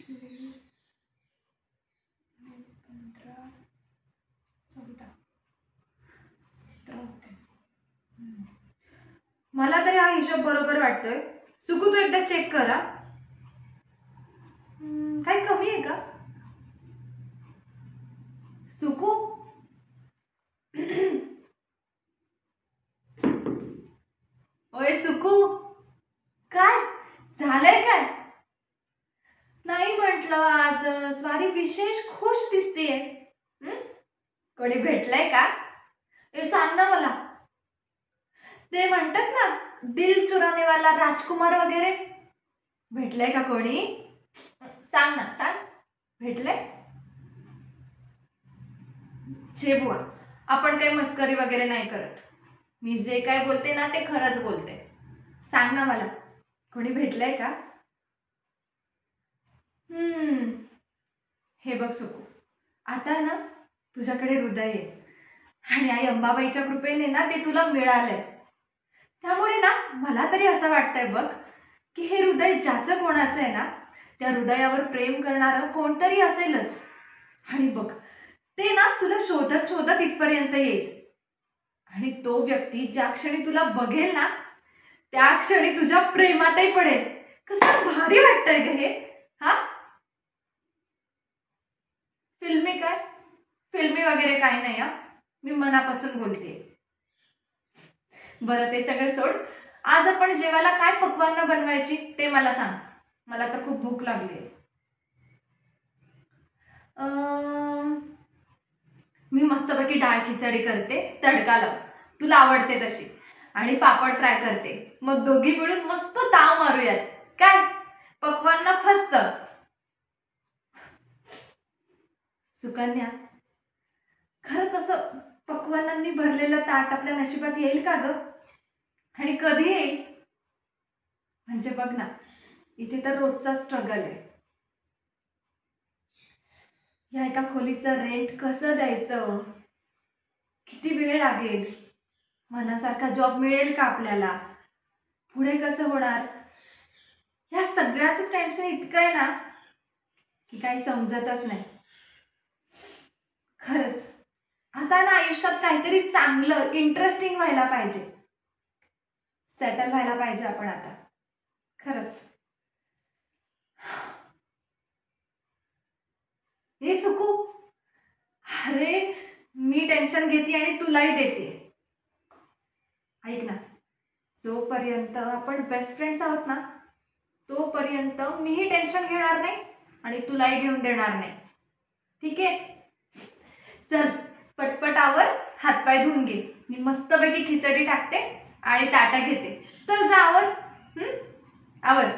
20, 15, 14, 17 होते. मला तरी हा हिशोब बरोबर वाटतोय. सुकू तू एकदा चेक करा. काही कमी आहे का सुकू? ओय सुकू, काय झालंय? काय नाही म्हटलं आज स्वारी विशेष खुश दिसतेय. कोणी भेटलंय का? हे सांग ना मला. ते म्हणतात ना दिल चुराने वाला राजकुमार वगैरे, भेटलंय का कोणी? सांग ना, सांग. भेटलंय? छे बुवा, आपण काही मस्करी वगैरे नाही करत. मी जे काय बोलते ना ते खरंच बोलते. सांग ना मला, कोणी भेटलंय का? हे बघ सुकू, आता ना तुझ्याकडे हृदय आहे आणि आई अंबाबाईच्या कृपेने ना ते तुला मिळालंय. त्यामुळे ना मला तरी असं वाटतंय बघ की हे हृदय ज्याचं कोणाचं आहे ना, त्या हृदयावर प्रेम करणारं कोणतरी असेलच. आणि बघ ते ना तुला शोधत शोधत इथपर्यंत येईल. आणि तो व्यक्ती ज्या क्षणी तुला बघेल ना त्या क्षणी तुझ्या प्रेमातही पडेल. कसं भारी वाटतंय ग हे. हा, फिल्मी काय? फिल्मी वगैरे काही नाही. मी मनापासून बोलते. बरं ते सगळं सोड. आज आपण जेवायला काय पक्वान्न बनवायची ते मला सांग. मला तर खूप भूक लागली. मी मस्तपैकी डाळ खिचडी करते, तडका लाव, तुला आवडते तशी, आणि पापड फ्राय करते. मग दोघी मिळून मस्त ताव मारूयात. काय पक्वान्न फस्त. सुकन्या, खरंच असं पक्वान्नांनी भरलेलं ताट आपल्या नशिबात येईल का ग? आणि कधी येईल? म्हणजे बघ ना, इथे तर रोजचा स्ट्रगल आहे. या एका खोलीचं रेंट कसं द्यायचं, किती वेळ लागेल, मनासारखा जॉब मिळेल का आपल्याला, पुढे कसं होणार, या सगळ्याचं टेन्शन इतकं आहे ना की काही समजतच नाही. खरंच आता ना आयुष्यात काहीतरी चांगलं इंटरेस्टिंग व्हायला पाहिजे. सेटल व्हायला पाहिजे आपण आता. खरंच. हे सुकू, अरे मी टेन्शन घेते आणि तुलाही देते. ऐक ना, जोपर्यंत आपण बेस्ट फ्रेंड्स आहोत ना तोपर्यंत मीही टेन्शन घेणार नाही आणि तुलाही घेऊन देणार नाही. ठीक आहे? चल पटपटावर हातपाय धुवून घे. मी मस्तपैकी खिचडी टाकते आणि ताटा घेते. चल जा आवर. आवर.